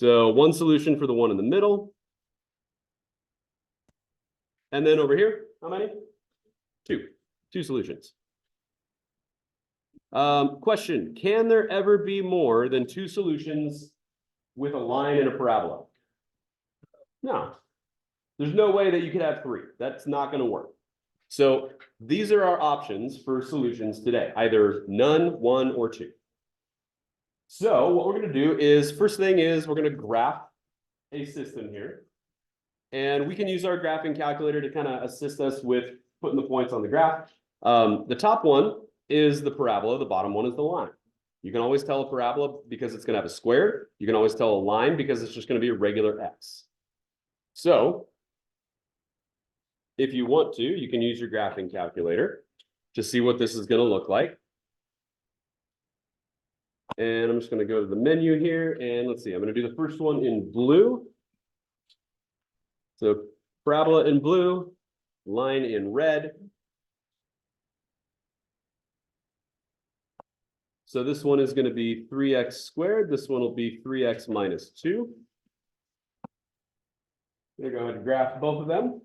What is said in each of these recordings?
So one solution for the one in the middle. And then over here, how many? Two solutions. Question, can there ever be more than two solutions with a line and a parabola? No, there's no way that you could have three. That's not going to work. So these are our options for solutions today, either none, one, or two. So what we're going to do is, first thing is we're going to graph a system here. And we can use our graphing calculator to kind of assist us with putting the points on the graph. The top one is the parabola. The bottom one is the line. You can always tell a parabola because it's going to have a square. You can always tell a line because it's just going to be a regular x. So if you want to, you can use your graphing calculator to see what this is going to look like. And I'm just going to go to the menu here, and let's see, I'm going to do the first one in blue. So parabola in blue, line in red. So this one is going to be 3x squared. This one will be 3x minus 2. I'm going to go ahead and graph both of them.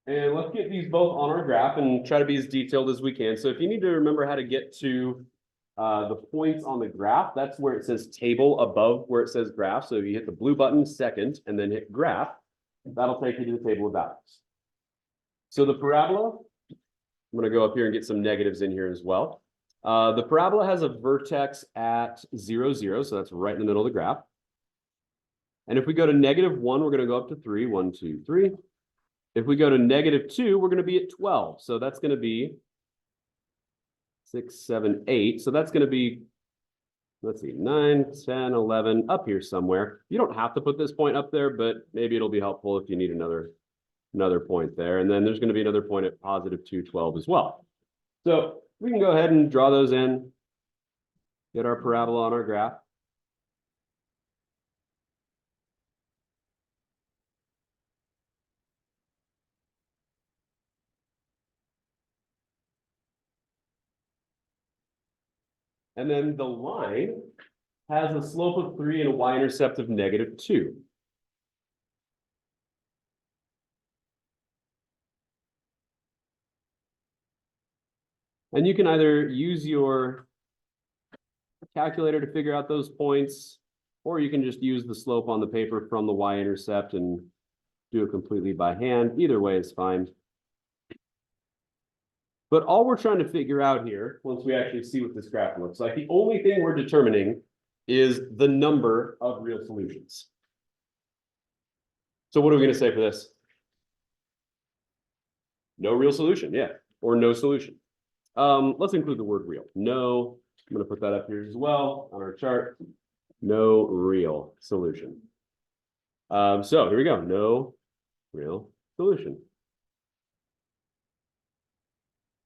And let's get these both on our graph and try to be as detailed as we can. So if you need to remember how to get to the points on the graph, that's where it says table above where it says graph. So if you hit the blue button second and then hit graph, that'll take you to the table of values. So the parabola, I'm going to go up here and get some negatives in here as well. The parabola has a vertex at 0, 0, so that's right in the middle of the graph. And if we go to -1, we're going to go up to 3, 1, 2, 3. If we go to -2, we're going to be at 12. So that's going to be 6, 7, 8. So that's going to be, let's see, 9, 10, 11, up here somewhere. You don't have to put this point up there, but maybe it'll be helpful if you need another point there. And then there's going to be another point at +2, 12 as well. So we can go ahead and draw those in, get our parabola on our graph. And then the line has a slope of 3 and a y-intercept of -2. And you can either use your calculator to figure out those points, or you can just use the slope on the paper from the y-intercept and do it completely by hand. Either way is fine. But all we're trying to figure out here, once we actually see what this graph looks like, the only thing we're determining is the number of real solutions. So what are we going to say for this? No real solution, yeah, or no solution. Let's include the word real. No, I'm going to put that up here as well on our chart. No real solution. So here we go. No real solution.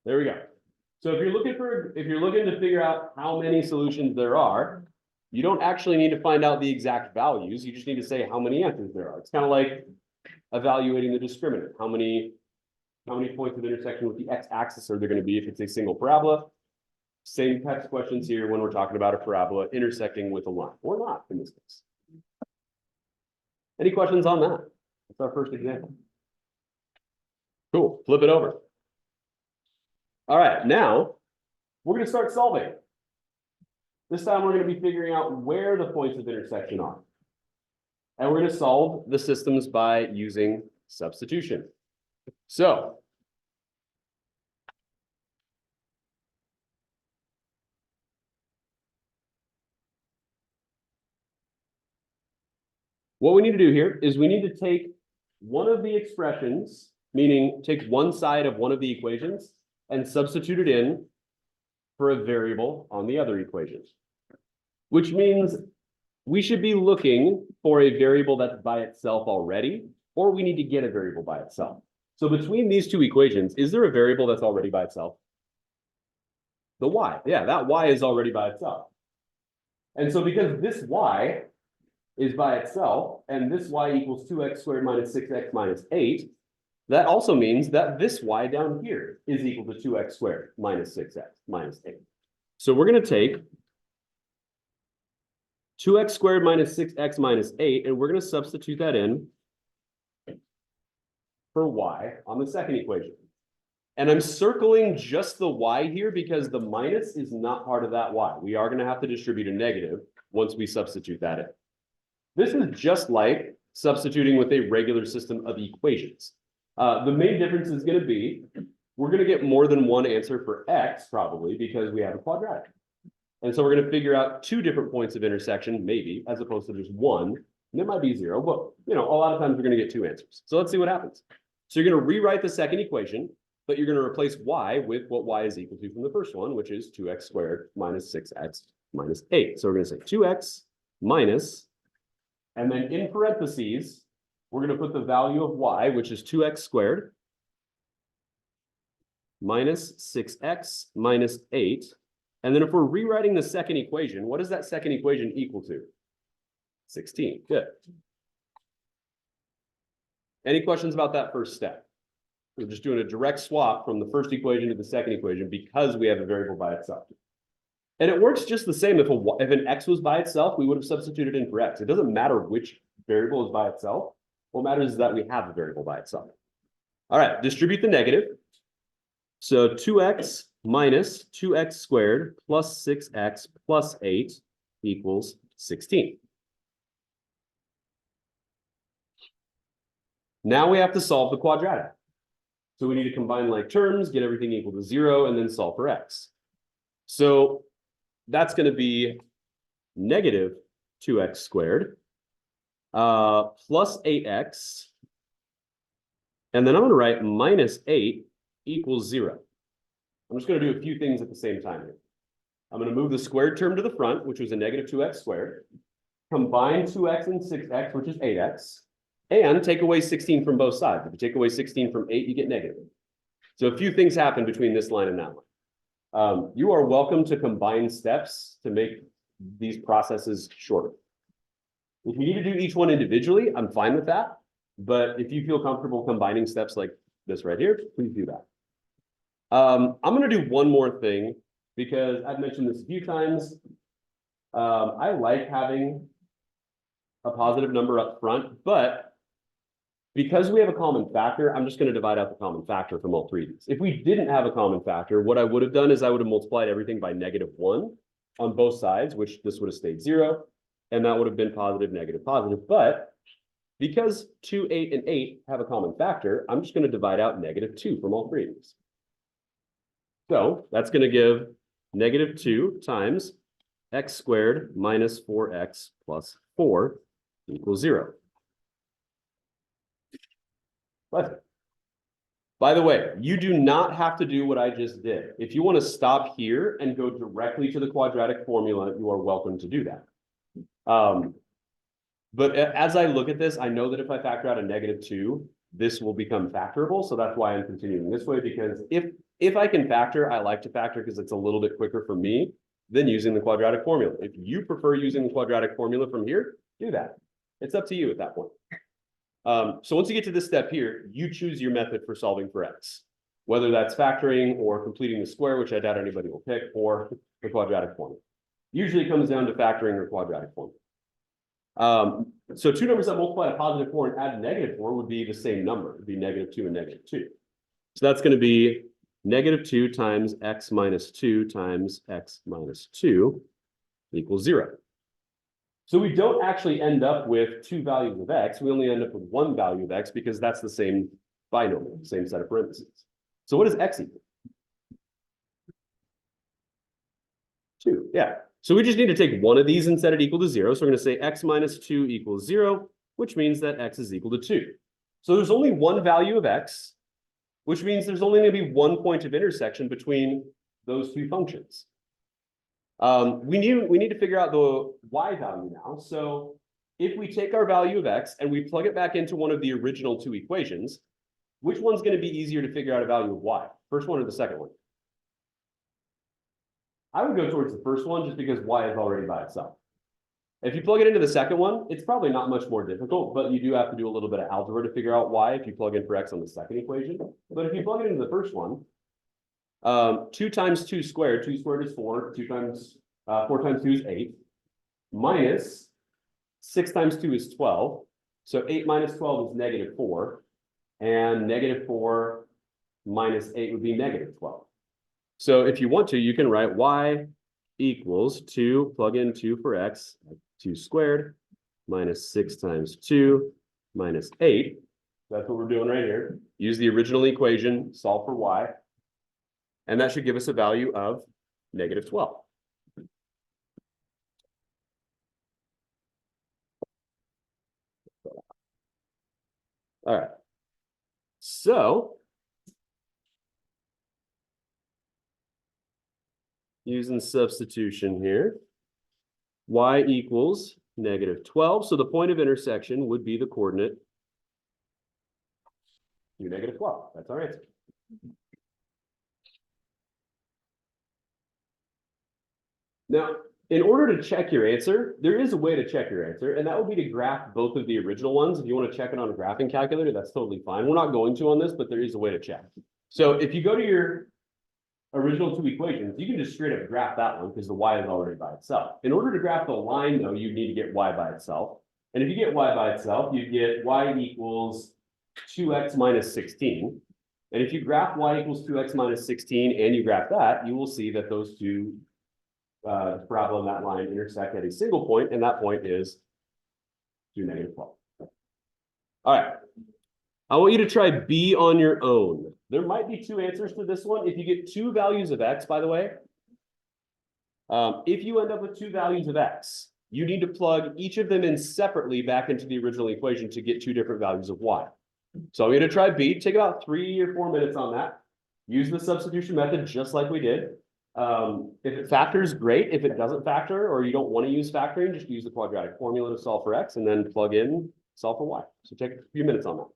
There we go. So if you're looking to figure out how many solutions there are, you don't actually need to find out the exact values. You just need to say how many answers there are. It's kind of like evaluating the discriminant. How many points of intersection with the x-axis are there going to be if it's a single parabola? Same types of questions here when we're talking about a parabola intersecting with a line, or not in this case. Any questions on that? That's our first example. Cool. Flip it over. All right, now we're going to start solving. This time we're going to be figuring out where the points of intersection are. And we're going to solve the systems by using substitution. So what we need to do here is we need to take one of the expressions, meaning take one side of one of the equations and substitute it in for a variable on the other equation, which means we should be looking for a variable that's by itself already, or we need to get a variable by itself. So between these two equations, is there a variable that's already by itself? The y, yeah, that y is already by itself. And so because this y is by itself, and this y equals 2x squared minus 6x minus 8, that also means that this y down here is equal to 2x squared minus 6x minus 8. So we're going to take 2x squared minus 6x minus 8, and we're going to substitute that in for y on the second equation. And I'm circling just the y here because the minus is not part of that y. We are going to have to distribute a negative once we substitute that in. This is just like substituting with a regular system of equations. The main difference is going to be, we're going to get more than one answer for x probably because we have a quadratic. And so we're going to figure out two different points of intersection, maybe, as opposed to just one. And it might be zero, but you know, a lot of times we're going to get two answers. So let's see what happens. So you're going to rewrite the second equation, but you're going to replace y with what y is equal to from the first one, which is 2x squared minus 6x minus 8. So we're going to say 2x minus, and then in parentheses, we're going to put the value of y, which is 2x squared minus 6x minus 8. And then if we're rewriting the second equation, what is that second equation equal to? 16. Good. Any questions about that first step? We're just doing a direct swap from the first equation to the second equation because we have a variable by itself. And it works just the same. If an x was by itself, we would have substituted in for x. It doesn't matter which variable is by itself. What matters is that we have a variable by itself. All right, distribute the negative. So 2x minus 2x squared plus 6x plus 8 equals 16. Now we have to solve the quadratic. So we need to combine like terms, get everything equal to 0, and then solve for x. So that's going to be negative 2x squared plus 8x. And then I'm going to write minus 8 equals 0. I'm just going to do a few things at the same time here. I'm going to move the squared term to the front, which was a negative 2x squared. Combine 2x and 6x, which is 8x. And take away 16 from both sides. If you take away 16 from 8, you get negative. So a few things happen between this line and that line. You are welcome to combine steps to make these processes shorter. If you need to do each one individually, I'm fine with that. But if you feel comfortable combining steps like this right here, please do that. I'm going to do one more thing because I've mentioned this a few times. I like having a positive number up front, but because we have a common factor, I'm just going to divide out the common factor from all three of these. If we didn't have a common factor, what I would have done is I would have multiplied everything by -1 on both sides, which this would have stayed 0, and that would have been positive, negative, positive. But because 2, 8, and 8 have a common factor, I'm just going to divide out -2 from all three of these. So that's going to give -2 times x squared minus 4x plus 4 equals 0. But by the way, you do not have to do what I just did. If you want to stop here and go directly to the quadratic formula, you are welcome to do that. But as I look at this, I know that if I factor out a -2, this will become factorable. So that's why I'm continuing this way, because if I can factor, I like to factor because it's a little bit quicker for me than using the quadratic formula. If you prefer using the quadratic formula from here, do that. It's up to you at that point. So once you get to this step here, you choose your method for solving for x, whether that's factoring or completing the square, which I doubt anybody will pick, or the quadratic formula. Usually it comes down to factoring or quadratic formula. So two numbers that multiply to +4 and add -4 would be the same number. It'd be -2 and -2. So that's going to be -2 times x minus 2 times x minus 2 equals 0. So we don't actually end up with two values of x. We only end up with one value of x because that's the same binomial, same set of parentheses. So what does x equal? 2, yeah. So we just need to take one of these and set it equal to 0. So we're going to say x minus 2 equals 0, which means that x is equal to 2. So there's only one value of x, which means there's only going to be one point of intersection between those two functions. We need to figure out the y value now. So if we take our value of x and we plug it back into one of the original two equations, which one's going to be easier to figure out a value of y? First one or the second one? I would go towards the first one just because y is already by itself. If you plug it into the second one, it's probably not much more difficult, but you do have to do a little bit of algebra to figure out y if you plug in for x on the second equation. But if you plug it into the first one, 2 times 2 squared, 2 squared is 4, 4 times 2 is 8. minus 6 times 2 is 12. So 8 minus 12 is negative 4. And negative 4 minus 8 would be negative 12. So if you want to, you can write y equals 2, plug in 2 for x, 2 squared, minus 6 times 2, minus 8. That's what we're doing right here. Use the original equation, solve for y. And that should give us a value of negative 12. All right. So using substitution here, y equals negative 12. So the point of intersection would be the coordinate 2, negative 12. That's our answer. Now, in order to check your answer, there is a way to check your answer, and that would be to graph both of the original ones. If you want to check it on a graphing calculator, that's totally fine. We're not going to on this, but there is a way to check. So if you go to your original two equations, you can just straight up graph that one because the y is already by itself. In order to graph the line, though, you need to get y by itself. And if you get y by itself, you get y equals 2x minus 16. And if you graph y equals 2x minus 16 and you graph that, you will see that those two parabola and that line intersect at a single point, and that point is 2, negative 12. All right. I want you to try B on your own. There might be two answers to this one. If you get two values of x, by the way, if you end up with two values of x, you need to plug each of them in separately back into the original equation to get two different values of y. So I'm going to try B. Take about 3 or 4 minutes on that. Use the substitution method just like we did. If it factors, great. If it doesn't factor or you don't want to use factoring, just use the quadratic formula to solve for x and then plug in, solve for y. So take a few minutes on that.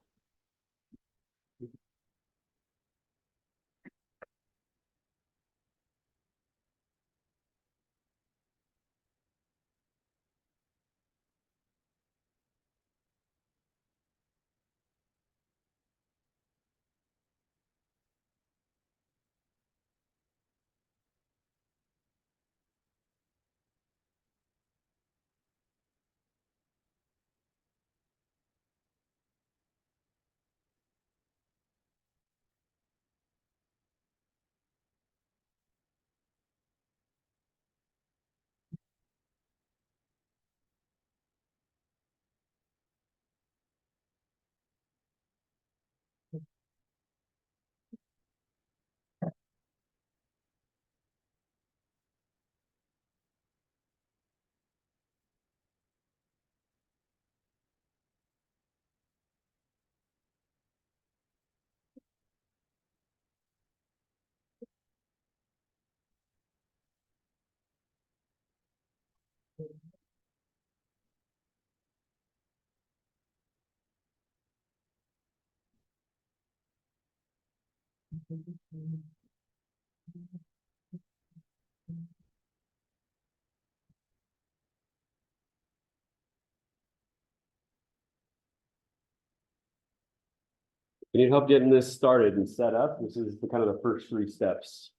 You need help getting this started and set up. This is the kind of the first 3 steps.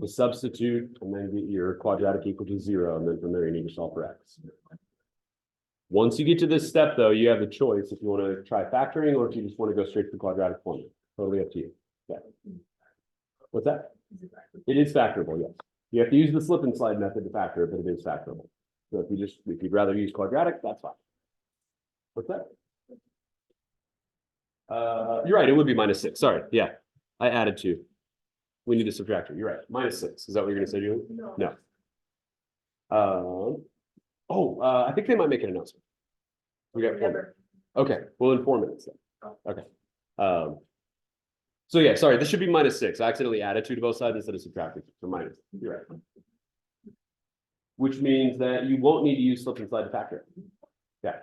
To substitute and then get your quadratic equal to 0, and then from there you need to solve for x. Once you get to this step, though, you have the choice if you want to try factoring or if you just want to go straight to the quadratic formula. Totally up to you. Okay. What's that? It is factorable, yes. You have to use the slip and slide method to factor it, but it is factorable. So if you'd rather use quadratic, that's fine. What's that? You're right, it would be minus 6. Sorry, yeah. I added 2. We need a subtractor. You're right. Minus 6. Is that what you're going to say, Julie? No. I think they might make an announcement. We got 4 minutes. Okay. Well, in 4 minutes then. Okay. So yeah, sorry. This should be minus 6. I accidentally added 2 to both sides instead of subtracting. So minus. You're right. Which means that you won't need to use slip and slide to factor it. Yeah.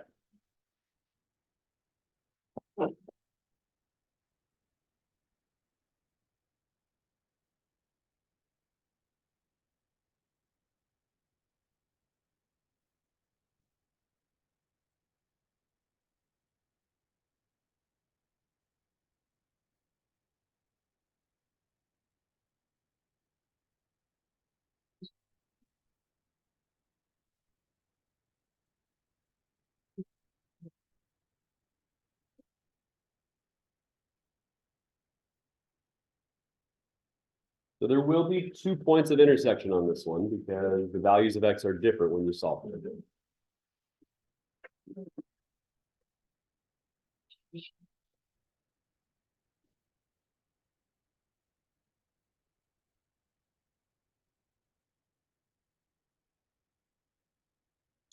So there will be 2 points of intersection on this one because the values of x are different when you solve it.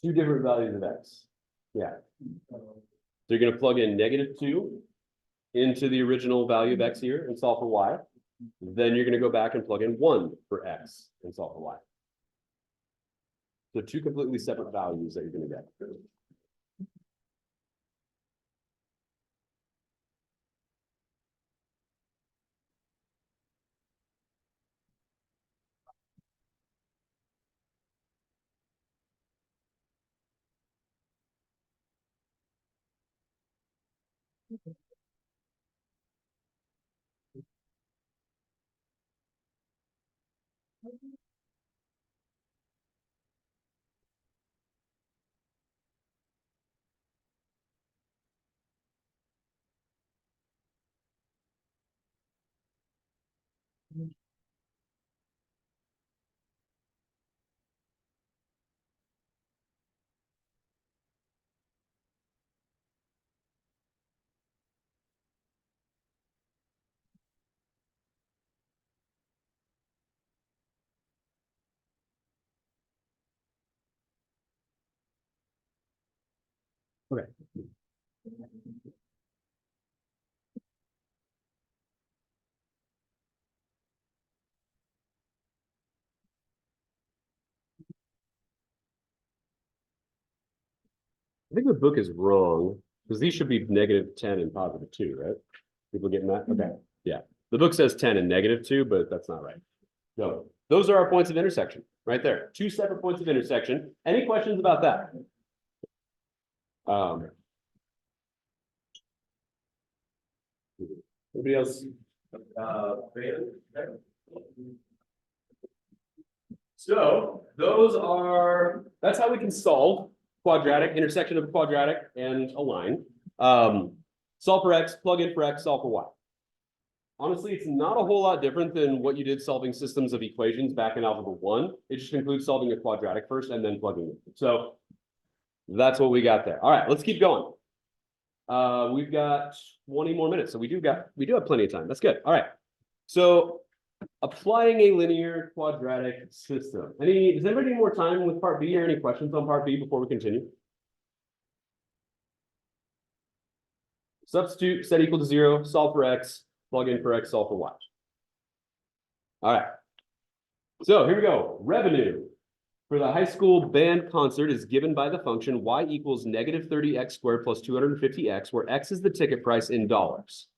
Two different values of x. Yeah. So you're going to plug in -2 into the original value of x here and solve for y. Then you're going to go back and plug in 1 for x and solve for y. So two completely separate values that you're going to get. Okay. I think the book is wrong because these should be -10 and +2, right? People getting that? Okay. Yeah. The book says 10 and -2, but that's not right. No, those are our points of intersection right there. Two separate points of intersection. Any questions about that? Anybody else? So those are, that's how we can solve quadratic, intersection of a quadratic and a line. Solve for x, plug in for x, solve for y. Honestly, it's not a whole lot different than what you did solving systems of equations back in Algebra 1. It just includes solving a quadratic first and then plugging it. So that's what we got there. All right, let's keep going. We've got 20 more minutes, so we do have plenty of time. That's good. All right. So applying a linear quadratic system. Does anybody need more time with part B or any questions on part B before we continue? Substitute, set equal to 0, solve for x, plug in for x, solve for y. All right. So here we go. Revenue for the high school band concert is given by the function y equals -30x squared plus 250x, where x is the ticket price in dollars.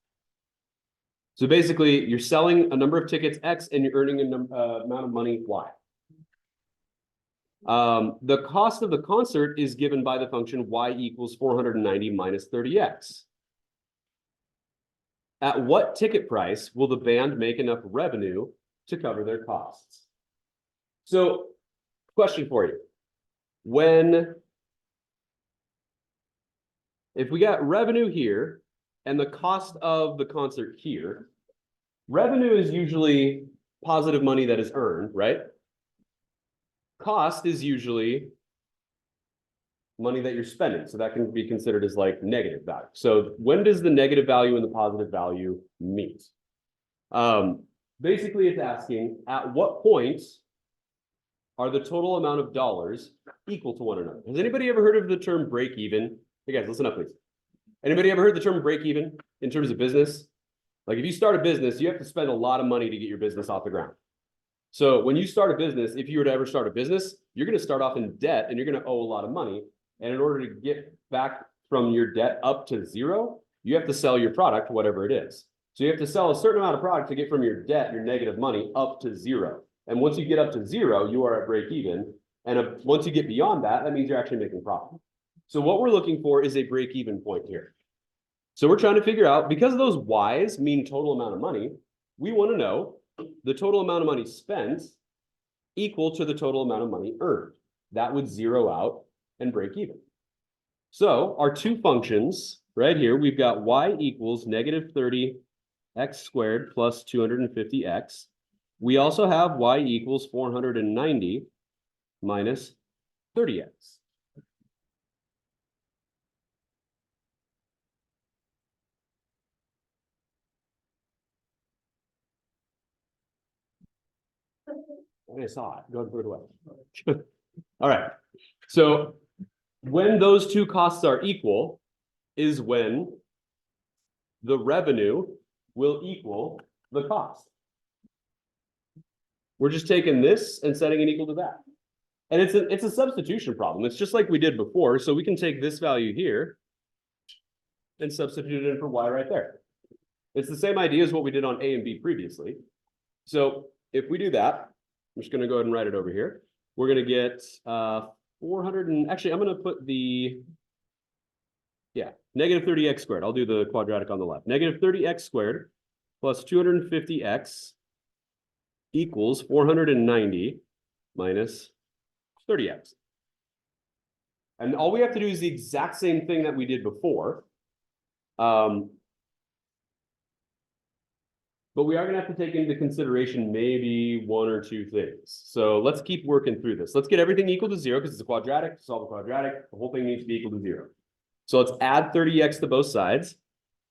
So basically, you're selling a number of tickets X and you're earning an amount of money Y. The cost of the concert is given by the function y equals 490 minus 30x. At what ticket price will the band make enough revenue to cover their costs? So, question for you. If we got revenue here and the cost of the concert here, revenue is usually positive money that is earned, right? Cost is usually money that you're spending. So that can be considered as like negative value. So when does the negative value and the positive value meet? Basically, it's asking at what point are the total amount of dollars equal to one another? Has anybody ever heard of the term break even? Hey guys, listen up, please. Anybody ever heard the term break even in terms of business? Like if you start a business, you have to spend a lot of money to get your business off the ground. So when you start a business, if you were to ever start a business, you're going to start off in debt and you're going to owe a lot of money. And in order to get back from your debt up to zero, you have to sell your product, whatever it is. So you have to sell a certain amount of product to get from your debt, your negative money, up to zero. And once you get up to zero, you are at break even. And once you get beyond that, that means you're actually making profit. So what we're looking for is a break even point here. So we're trying to figure out, because those Y's mean total amount of money, we want to know the total amount of money spent equal to the total amount of money earned. That would zero out and break even. So our two functions right here, we've got y equals -30x squared plus 250x. We also have y equals 490 minus 30x. I saw it. Go and throw it away. All right. So when those two costs are equal is when the revenue will equal the cost. We're just taking this and setting it equal to that. And it's a substitution problem. It's just like we did before. So we can take this value here and substitute it in for y right there. It's the same idea as what we did on A and B previously. So if we do that, I'm just going to go ahead and write it over here. We're going to get 400 and actually I'm going to put the negative 30x squared. I'll do the quadratic on the left. Negative 30x squared plus 250x equals 490 minus 30x. And all we have to do is the exact same thing that we did before. But we are going to have to take into consideration maybe one or two things. So let's keep working through this. Let's get everything equal to 0 because it's a quadratic. To solve a quadratic, the whole thing needs to be equal to 0. So let's add 30x to both sides.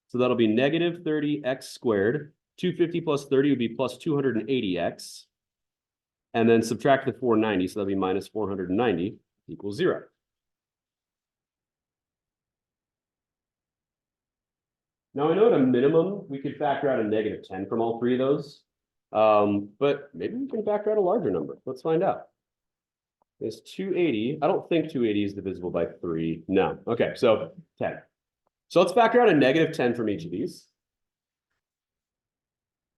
So that'll be negative 30x squared. 250 plus 30 would be plus 280x. And then subtract the 490, so that'll be minus 490 equals 0. Now I know at a minimum, we could factor out a negative 10 from all three of those. But maybe we can factor out a larger number. Let's find out. It's 280. I don't think 280 is divisible by 3. No. Okay, so 10. So let's factor out a negative 10 from each of these.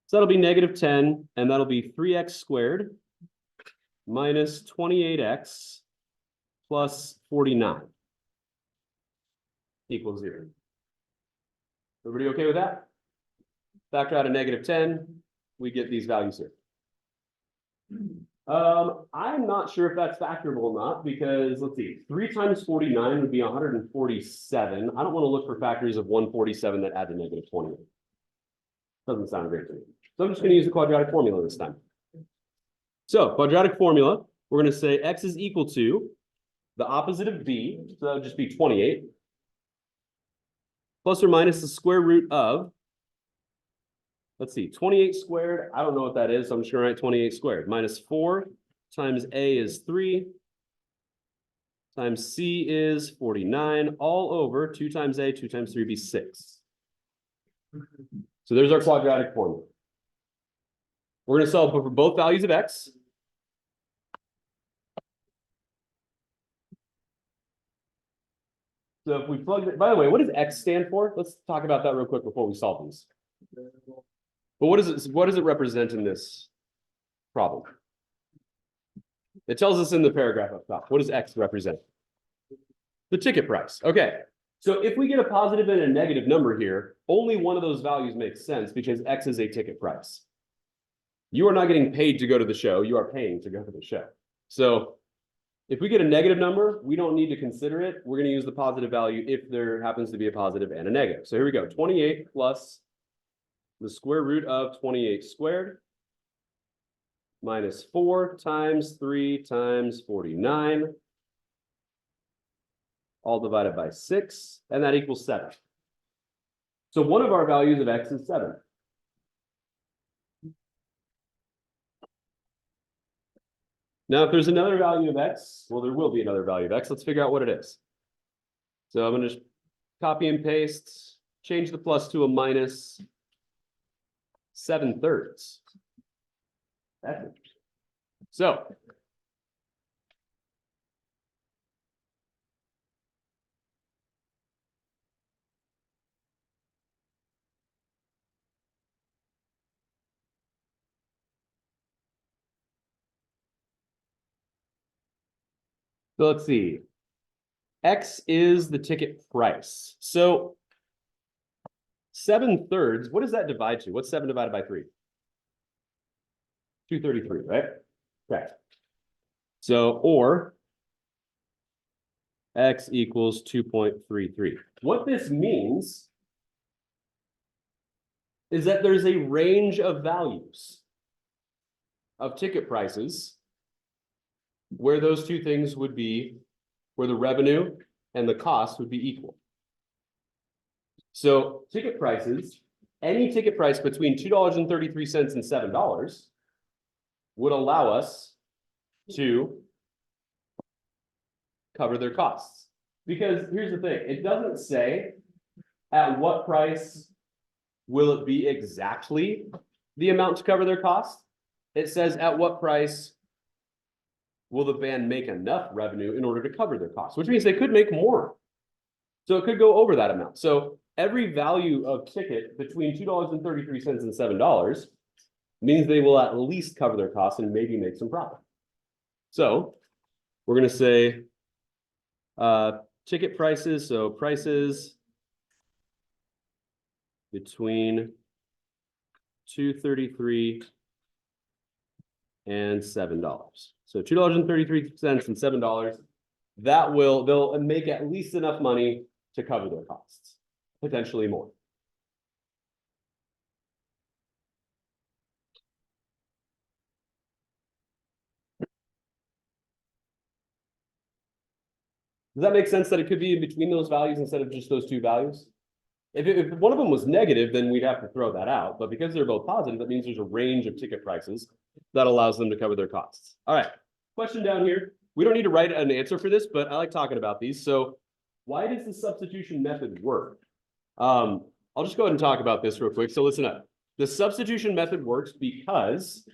So that'll be negative 10, and that'll be 3x squared minus 28x plus 49 equals 0. Everybody okay with that? Factor out a negative 10, we get these values here. I'm not sure if that's factorable or not, because let's see, 3 times 49 would be 147. I don't want to look for factors of 147 that add to negative 28. Doesn't sound great to me. So I'm just going to use the quadratic formula this time. So quadratic formula, we're going to say x is equal to the opposite of b, so that would just be 28, plus or minus the square root of, let's see, 28 squared, I don't know what that is, so I'm just going to write 28 squared, minus 4 times a is 3, times c is 49, all over 2 times a, 2 times 3 be 6. So there's our quadratic formula. We're going to solve for both values of x. So if we plug it, by the way, what does x stand for? Let's talk about that real quick before we solve these. But what does it represent in this problem? It tells us in the paragraph up top. What does x represent? The ticket price. Okay. So if we get a positive and a negative number here, only one of those values makes sense because x is a ticket price. You are not getting paid to go to the show. You are paying to go to the show. So if we get a negative number, we don't need to consider it. We're going to use the positive value if there happens to be a positive and a negative. So here we go. 28 plus the square root of 28 squared minus 4 times 3 times 49, all divided by 6, and that equals 7. So one of our values of x is 7. Now, if there's another value of x, well, there will be another value of x. Let's figure out what it is. So I'm going to just copy and paste, change the plus to a minus 7/3. That's interesting. So let's see. X is the ticket price. So 7/3, what does that divide to? What's 7 divided by 3? 233, right? Okay. So, or x equals 2.33. What this means is that there's a range of values. of ticket prices where those two things would be, where the revenue and the cost would be equal. So ticket prices, any ticket price between $2.33 and $7 would allow us to cover their costs. Because here's the thing, it doesn't say at what price will it be exactly the amount to cover their cost. It says at what price will the band make enough revenue in order to cover their costs, which means they could make more. So it could go over that amount. So every value of ticket between $2.33 and $7 means they will at least cover their costs and maybe make some profit. So we're going to say ticket prices. So prices between $2.33 and $7. So $2.33 and $7. They'll make at least enough money to cover their costs, potentially more. Does that make sense that it could be in between those values instead of just those two values? If one of them was negative, then we'd have to throw that out. But because they're both positive, that means there's a range of ticket prices that allows them to cover their costs. All right, question down here. We don't need to write an answer for this, but I like talking about these. So why does the substitution method work? I'll just go ahead and talk about this real quick. So listen up. The substitution method works because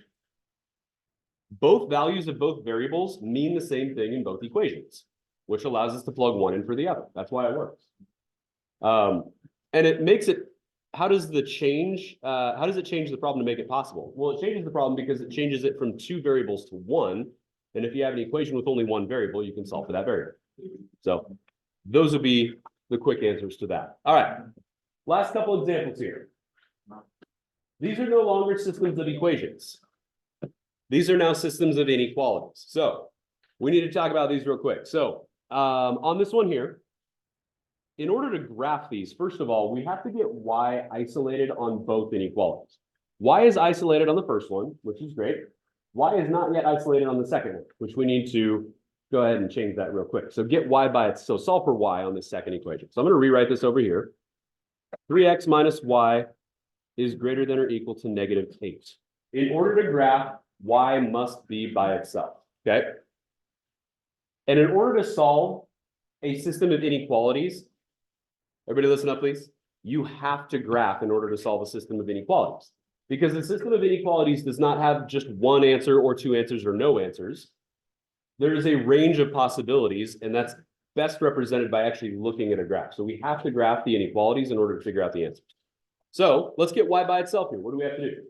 both values of both variables mean the same thing in both equations, which allows us to plug one in for the other. That's why it works. And it makes it, how does it change the problem to make it possible? Well, it changes the problem because it changes it from two variables to one. And if you have an equation with only one variable, you can solve for that variable. So those would be the quick answers to that. All right, last couple examples here. These are no longer systems of equations. These are now systems of inequalities. So we need to talk about these real quick. So on this one here, in order to graph these, first of all, we have to get y isolated on both inequalities. Y is isolated on the first one, which is great. Y is not yet isolated on the second one, which we need to go ahead and change that real quick. So get y by it. So solve for y on this second equation. So I'm going to rewrite this over here. 3x minus y is greater than or equal to -8. In order to graph, y must be by itself. Okay. And in order to solve a system of inequalities, everybody listen up, please. You have to graph in order to solve a system of inequalities. Because the system of inequalities does not have just one answer or two answers or no answers. There is a range of possibilities, and that's best represented by actually looking at a graph. So we have to graph the inequalities in order to figure out the answers. So let's get y by itself here. What do we have to do?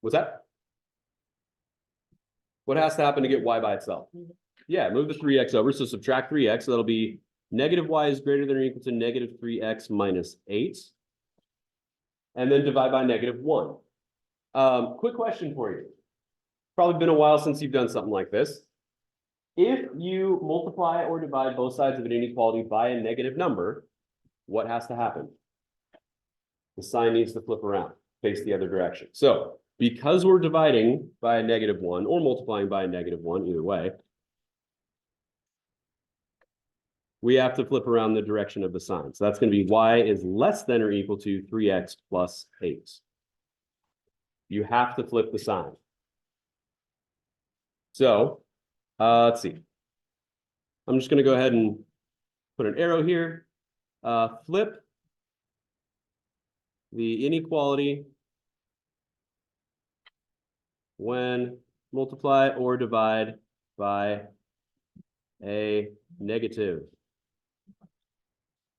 What's that? What has to happen to get y by itself? Yeah, move the 3x over. So subtract 3x. So that'll be negative y is greater than or equal to -3x minus 8. And then divide by -1. Quick question for you. Probably been a while since you've done something like this. If you multiply or divide both sides of an inequality by a negative number, what has to happen? The sign needs to flip around, face the other direction. So because we're dividing by a -1 or multiplying by a -1, either way, we have to flip around the direction of the sign. So that's going to be y is less than or equal to 3x plus 8. You have to flip the sign. So let's see. I'm just going to go ahead and put an arrow here. Flip the inequality when multiply or divide by a negative.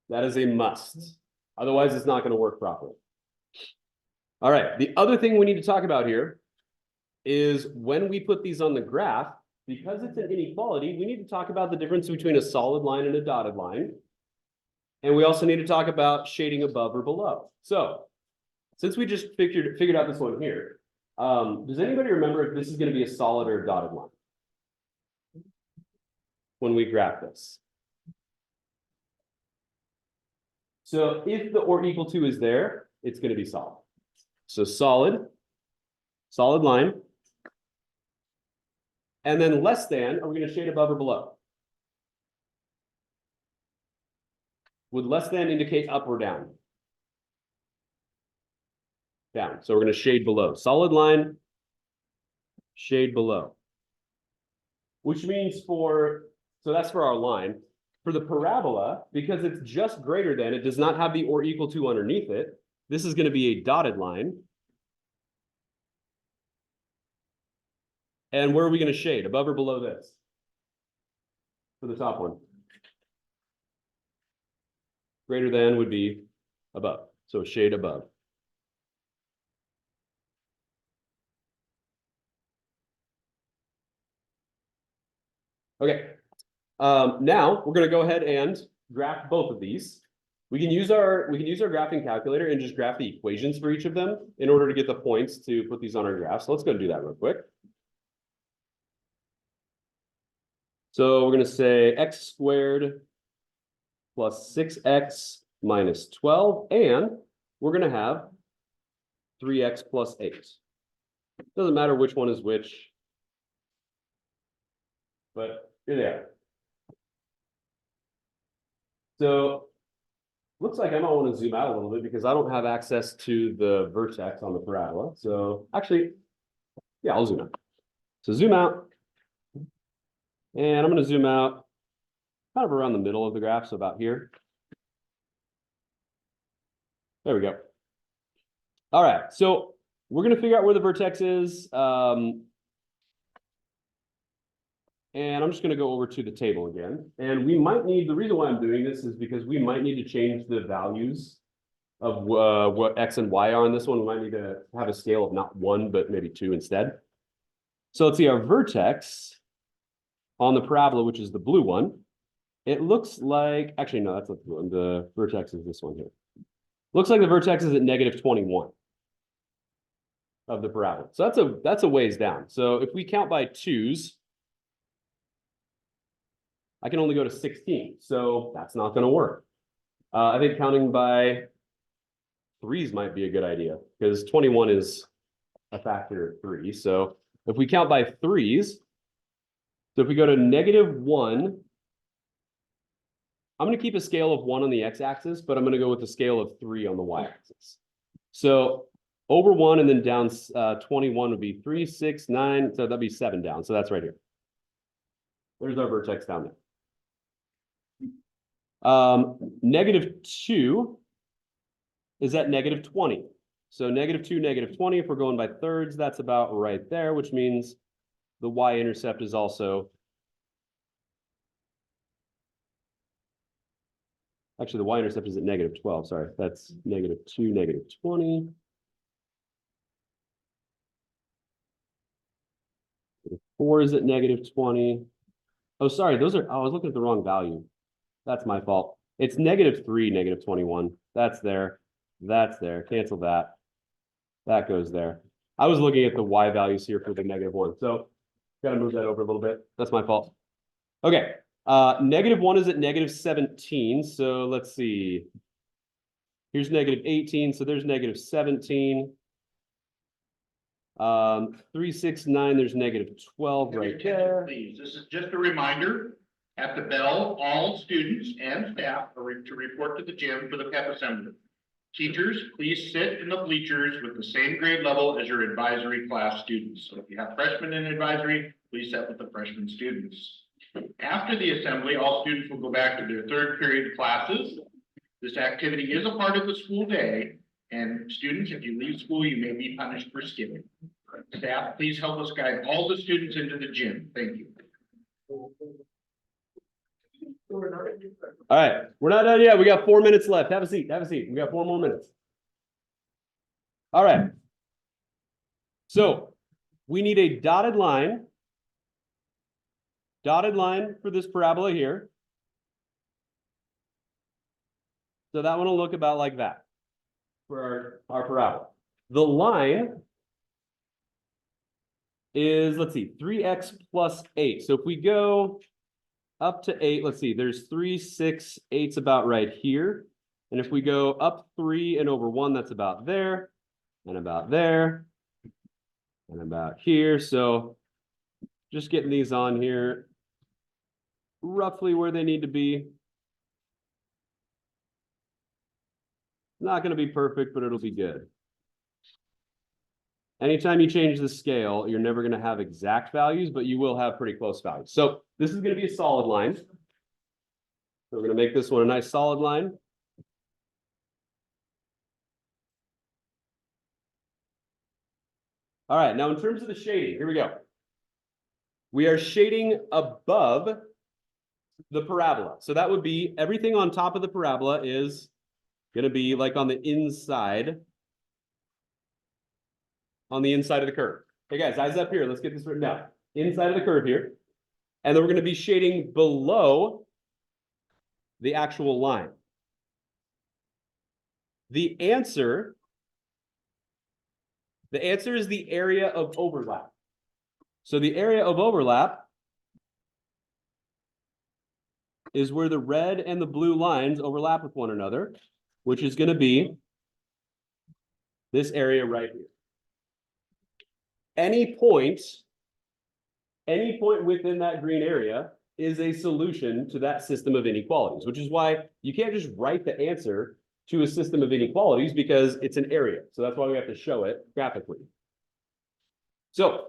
That is a must. Otherwise, it's not going to work properly. All right. The other thing we need to talk about here is when we put these on the graph, because it's an inequality, we need to talk about the difference between a solid line and a dotted line. And we also need to talk about shading above or below. So since we just figured out this one here, does anybody remember if this is going to be a solid or a dotted line when we graph this? So if the or equal to is there, it's going to be solid. So solid line. And then less than, are we going to shade above or below? Would less than indicate up or down? Down. So we're going to shade below. Solid line, shade below. Which means so that's for our line. For the parabola, because it's just greater than, it does not have the or equal to underneath it. This is going to be a dotted line. And where are we going to shade? Above or below this? For the top one. Greater than would be above. So shade above. Okay. Now we're going to go ahead and graph both of these. We can use our graphing calculator and just graph the equations for each of them in order to get the points to put these on our graph. So let's go and do that real quick. So we're going to say x squared plus 6x minus 12, and we're going to have 3x plus 8. Doesn't matter which one is which, but here they are. So looks like I might want to zoom out a little bit because I don't have access to the vertex on the parabola. So actually, yeah, I'll zoom out. So zoom out. And I'm going to zoom out kind of around the middle of the graph, so about here. There we go. All right, so we're going to figure out where the vertex is. And I'm just going to go over to the table again. And we might need, the reason why I'm doing this is because we might need to change the values of what x and y are on this one. We might need to have a scale of not 1, but maybe 2 instead. So let's see, our vertex on the parabola, which is the blue one, it looks like, actually, no, that's not the blue one. The vertex is this one here. Looks like the vertex is at -21 of the parabola. So that's a ways down. So if we count by 2s, I can only go to 16. So that's not going to work. I think counting by 3s might be a good idea because 21 is a factor of 3. So if we count by 3s, so if we go to -1, I'm going to keep a scale of 1 on the x-axis, but I'm going to go with a scale of 3 on the y-axis. So over 1 and then down 21 would be 3, 6, 9. So that'd be 7 down. So that's right here. There's our vertex down there. -2 is at -20. So -2, -20, if we're going by thirds, that's about right there, which means the y-intercept is also, actually the y-intercept is at -12, sorry, that's -2, -20. 4 is at -20. Oh, sorry, I was looking at the wrong value. That's my fault. It's -3, -21. That's there. That's there. Cancel that. That goes there. I was looking at the y values here for the -1. So got to move that over a little bit. That's my fault. Okay. -1 is at -17. So let's see. Here's -18. So there's -17. 3, 6, 9, there's -12 right there. Please, this is just a reminder. At the bell, all students and staff are to report to the gym for the pep assembly. Teachers, please sit in the bleachers with the same grade level as your advisory class students. So if you have freshmen in advisory, please sit with the freshman students. After the assembly, all students will go back to their third period classes. This activity is a part of the school day, and students, if you leave school, you may be punished for skipping. Staff, please help us guide all the students into the gym. Thank you. All right, we're not done yet. We got 4 minutes left. Have a seat. Have a seat. We got 4 more minutes. All right. So we need a dotted line for this parabola here. So that one will look about like that for our parabola. The line is, let's see, 3x plus 8. So if we go up to 8, let's see, there's 3, 6, 8's about right here. And if we go up 3 and over 1, that's about there, and about there, and about here. So just getting these on here roughly where they need to be. Not going to be perfect, but it'll be good. Anytime you change the scale, you're never going to have exact values, but you will have pretty close values. So this is going to be a solid line. So we're going to make this one a nice solid line. All right, now in terms of the shading, here we go. We are shading above the parabola. So that would be everything on top of the parabola is going to be like on the inside of the curve. Hey guys, eyes up here. Let's get this written down. Inside of the curve here. And then we're going to be shading below the actual line. The answer is the area of overlap. So the area of overlap is where the red and the blue lines overlap with one another, which is going to be this area right here. Any point within that green area is a solution to that system of inequalities, which is why you can't just write the answer to a system of inequalities because it's an area. So that's why we have to show it graphically. So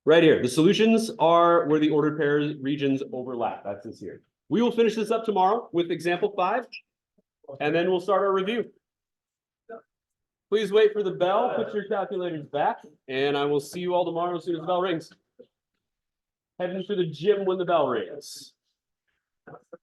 right here, the solutions are where the ordered pairs regions overlap. That's this here. We will finish this up tomorrow with example 5, and then we'll start our review. Please wait for the bell, put your calculators back, and I will see you all tomorrow as soon as the bell rings. Heading to the gym when the bell rings.